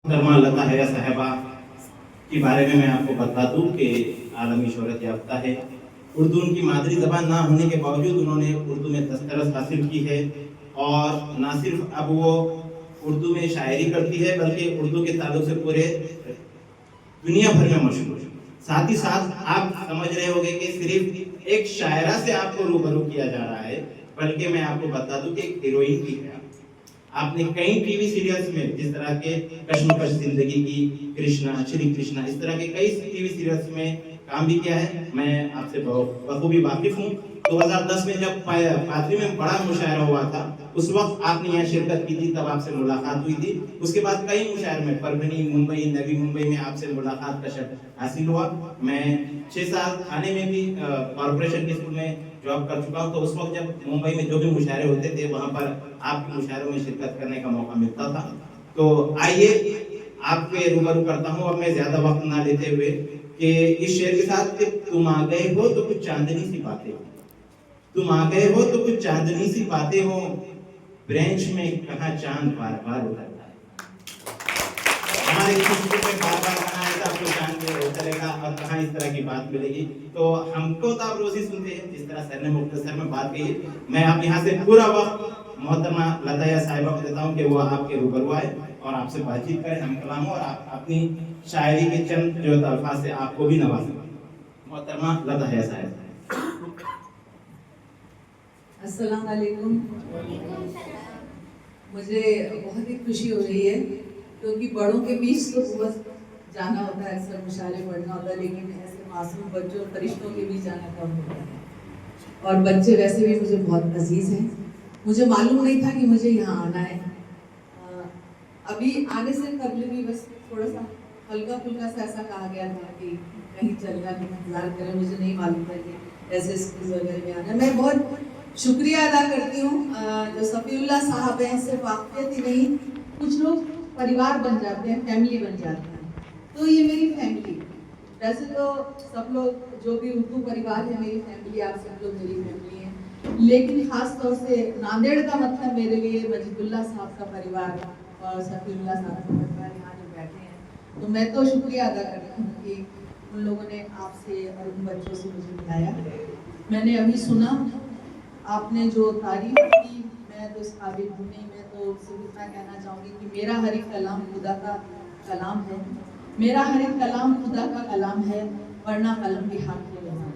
मोहतरमा लता हया साहिबा के बारे में मैं आपको बता दूं कि आलमी शोहरत याफ्ता है। उर्दू उनकी मादरी ज़बान ना होने के बावजूद उन्होंने उर्दू में दस्तरस हासिल की है और ना सिर्फ अब वो उर्दू में शायरी करती है बल्कि उर्दू के ताल्लुक से पूरे दुनिया भर में मशहूर है। साथ ही साथ आप समझ रहे होंगे कि सिर्फ एक शायरा से आपको रूबरू किया जा रहा है, बल्कि मैं आपको बता दूं कि एक हीरोइन भी है। आपने कई टीवी सीरियल्स में जिस तरह के कश्मकश जिंदगी की, कृष्णा, श्री कृष्णा, इस तरह के कई टीवी सीरियल्स में काम भी किया है। मैं आपसे बखूबी वाकिफ हूँ। 2010 में जब पादरी में बड़ा मुशायरा हुआ था, उस वक्त आपने यहाँ शिरकत की थी, तब आपसे मुलाकात हुई थी। उसके बाद कई मुशायरे में परभनी, मुंबई, नवी मुंबई में आपसे मुलाकात का शर्फ हासिल हुआ। मैं 6 साल थाने में भी कॉर्पोरेशन के स्कूल में जॉब कर चुका हूँ, तो उस वक्त जब मुंबई में जो भी मुशायरे होते थे वहाँ पर आपके मुशायरों में शिरकत करने का मौका मिलता था। तो आइए आपके रूबरू करता हूँ, अब मैं ज्यादा वक्त ना लेते हुए, कि इस शेर के साथ कि तुम आ गए हो तो कुछ चांदनी सी बातें हो, तुम आ गए हो तो कुछ चांदनी सी बातें हो, ब्रेंच में कहाँ चांद बार बार उतरता है। हमारे खुशबू में बार बार कहाँ ऐसा आपको चांद उतरेगा और कहाँ इस तरह की बात मिलेगी। तो हमको तो आप रोज ही सुनते हैं, जिस तरह सर ने मुख्तसर में बात कही, मैं आप यहाँ से पूरा वक्त मोहतरमा लता हया साहिबा को देता हूँ कि वो आपके रूबरू आए और आपसे बातचीत करें, हम कलाम हो, और आप अपनी शायरी के चंद जो अल्फाज से आपको भी नवाजें। मोहतरमा लता हया साहिबा। अस्सलाम वालेकुम। मुझे बहुत ही खुशी हो रही है क्योंकि बड़ों के बीच तो बहुत जाना होता है, अक्सर मुशायरे पढ़ना होता है, लेकिन ऐसे मासूम बच्चों और फरिश्तों के बीच जाना कम होता है। और बच्चे वैसे भी मुझे बहुत अजीज हैं। मुझे मालूम नहीं था कि मुझे यहाँ आना है। अभी आने से कबल भी बस थोड़ा सा हल्का फुल्का सा ऐसा कहा गया था कि कहीं चलना नहीं, इंतजार करें। मुझे नहीं मालूम था कि ऐसे स्कूल वगैरह में आना। मैं बहुत शुक्रिया अदा करती हूँ जो सफ़ीउल्लाह साहब हैं। सिर्फ वाक़ियत ही नहीं, कुछ लोग परिवार बन जाते हैं, फैमिली बन जाते हैं। तो ये मेरी फैमिली, वैसे तो सब लोग जो भी उर्दू परिवार है मेरी फैमिली, आप सब लोग मेरी फैमिली हैं, लेकिन ख़ास तौर से नांदेड़ का मतलब मेरे लिए मजीदुल्लाह साहब का परिवार और सफ़ीउल्लाह साहब का परिवार यहाँ जो बैठे हैं। तो मैं तो शुक्रिया अदा करती हूँ कि उन लोगों ने आपसे और उन बच्चों से मुझे मिलाया। मैंने अभी सुना आपने जो तारीफ की, मैं तो इस काबिल हूँ नहीं। मैं तो सिर्फ इतना कहना चाहूँगी कि मेरा हर एक कलाम खुदा का कलाम है, मेरा हर एक कलाम खुदा का कलाम है, वरना कलम भी हाथ में लेना है।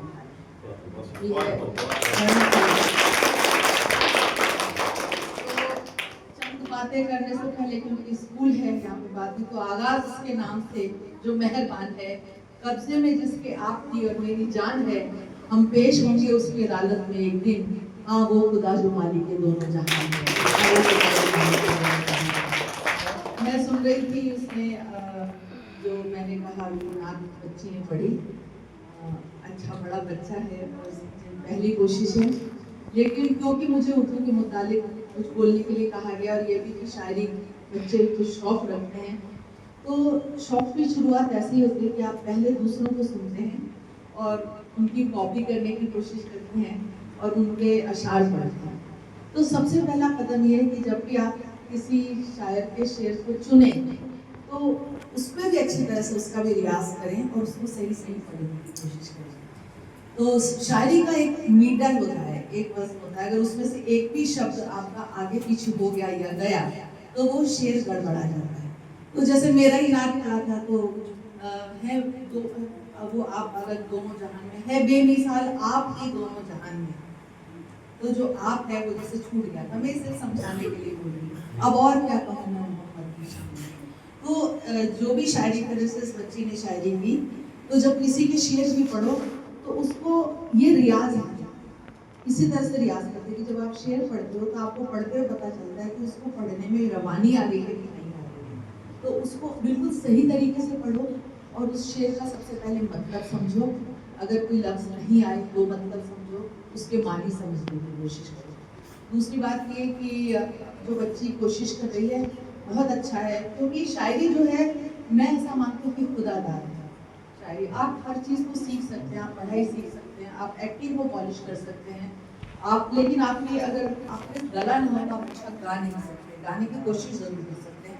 चंद बातें करने से पहले, क्योंकि स्कूल है यहाँ पे बात भी, तो आगाज के नाम से जो मेहरबान है, कब्जे में जिसके आपकी और मेरी जान है, हम पेश होंगे उसकी अदालत में एक दिन। हाँ, वो खुदा जो मालिक के दोनों जहान है। मैं सुन रही थी उसने जो मैंने कहा नात बच्ची ने पढ़ी, अच्छा बड़ा बच्चा है और पहली कोशिश है, लेकिन क्योंकि मुझे उर्दू के मुतालिक कुछ बोलने के लिए कहा गया और ये भी कि शायरी बच्चे कुछ शौक रखते हैं, तो शौक की शुरुआत ऐसी होती है कि आप पहले दूसरों को सुनते हैं और उनकी कॉपी करने की कोशिश करते हैं और उनके अशार पढ़ते हैं। तो सबसे पहला कदम ये है कि जब भी आप किसी शायर के शेर को चुने तो उसमें भी अच्छी तरह से उसका भी रियाज करें और उसको सही सही पढ़ने की कोशिश करें। तो शायरी का एक मीटर होता है, एक वज़न होता है, अगर उसमें से एक भी शब्द आपका आगे पीछे हो गया या गया तो वो शेर गड़बड़ा जाता है। तो जैसे मेरा ही नात कहा था, तो है तो वो आप अगर दोनों जहान में है, बेमिसाल आप ही दोनों जहान में, तो जो आप है वो जैसे छूट गया था। मैं इसे समझाने के लिए बोल रही हूँ, अब और क्या कहूँ मैं मोहम्मद की शान में। तो जो भी शायरी करे, से इस बच्ची ने शायरी की, तो जब किसी के शेर भी पढ़ो तो उसको ये रियाज है, इसी तरह से रियाज करते हैं कि जब आप शेर पढ़ते हो तो आपको पढ़ते हुए पता चलता है कि उसको पढ़ने में रवानी आ रही है कि नहीं आ रही है। तो उसको बिल्कुल सही तरीके से पढ़ो और उस शेर का सबसे पहले मतलब समझो। अगर कोई लफ्ज़ नहीं आए तो मतलब समझो, उसके मानी समझने की कोशिश करो। दूसरी बात ये कि जो बच्ची कोशिश कर रही है बहुत अच्छा है, क्योंकि शायरी जो है, मैं ऐसा मानती हूँ कि खुदादार है शायरी। आप हर चीज़ को सीख सकते हैं, आप पढ़ाई सीख सकते हैं, आप एक्टिंग को पॉलिश कर सकते हैं, आप, लेकिन आपकी अगर आपके गला न हो तो आप अच्छा गा नहीं सकते। गाने की कोशिश ज़रूर कर सकते हैं।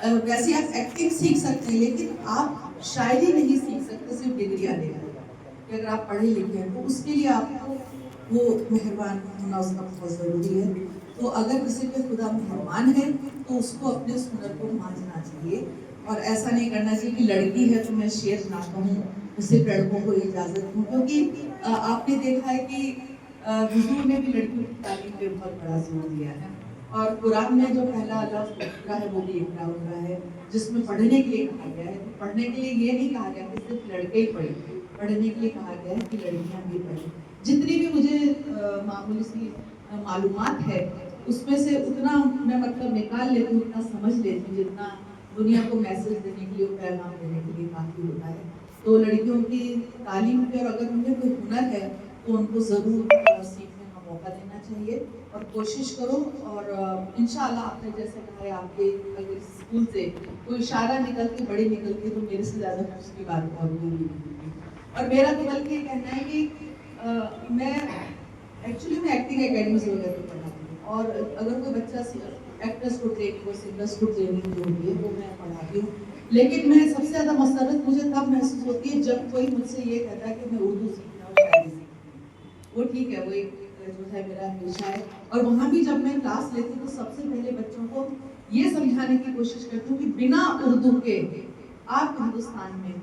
वैसे आप एक्टिंग सीख सकते हैं, लेकिन आप शायरी नहीं सीख सकते सिर्फ डिग्रियां लेकर। कि अगर आप पढ़े लिखे हैं तो उसके लिए आपको वो मेहरबान होना उसका बहुत ज़रूरी है। तो अगर किसी पे खुदा मेहरबान है तो उसको अपने उस हुनर को मांझना चाहिए, और ऐसा नहीं करना चाहिए कि लड़की है तो मैं शेर ना कहूँ, तो सिर्फ लड़कों को इजाज़त दूँ। क्योंकि आपने देखा है कि हुजूर ने भी लड़कियों की तालीम पे बहुत बड़ा जोर दिया है, और कुरान में जो पहला लफ्ज़ इक़रा है वो भी इक़रा हुआ है, जिसमें पढ़ने के लिए कहा गया है। तो पढ़ने के लिए ये नहीं कहा गया कि सिर्फ लड़के ही पढ़ें, पढ़ने के लिए कहा गया है कि लड़कियां भी पढ़ें। जितनी भी मुझे मामूली सी मालूमात है उसमें से उतना मैं मतलब निकाल लेती हूँ, उतना समझ लेती हूँ जितना दुनिया को मैसेज देने के लिए, पैगाम देने के लिए काफ़ी होता है। तो लड़कियों की तालीम पे, और अगर उन्हें कोई हुनर है तो उनको ज़रूर सीखने का मौका देना चाहिए और कोशिश करो। और इंशाल्लाह आपने जैसे कहा है, आपके अगर स्कूल से कोई इशारा निकल के बड़ी निकल के तो मेरे से ज़्यादा खुश की बात और कोई नहीं होगी। और मेरा तो बल्कि ये कहना है कि मैं एक्चुअली मैं एक्टिंग एकेडमीज वगैरह में पढ़ाती हूँ, और अगर कोई बच्चा एक्टर्स को ट्रेनिंग और सिंगर्स को ट्रेनिंग जो होती है वो मैं पढ़ाती हूँ। लेकिन मैं सबसे ज़्यादा मसरत मुझे तब महसूस होती है जब कोई मुझसे ये कहता है कि मैं उर्दू सीखना और शायरी सीखना। वो ठीक है, वो एक जो है मेरा पेशा है, और वहाँ भी जब मैं क्लास लेती हूँ तो सबसे पहले बच्चों को ये समझाने की कोशिश करती हूँ कि बिना उर्दू के आप हिंदुस्तान में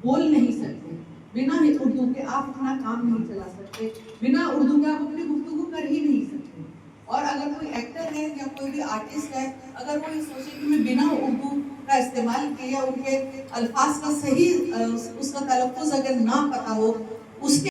बोल नहीं सकते, बिना उर्दू के आप अपना काम नहीं चला सकते, बिना उर्दू के आप अपनी गुफ्तगू कर ही नहीं सकते। और अगर कोई एक्टर है या कोई भी आर्टिस्ट है, अगर वो ये सोचे कि मैं बिना उर्दू का इस्तेमाल किए, उनके अल्फाज का सही उसका तलफ़ुज़ अगर ना पता हो, उसके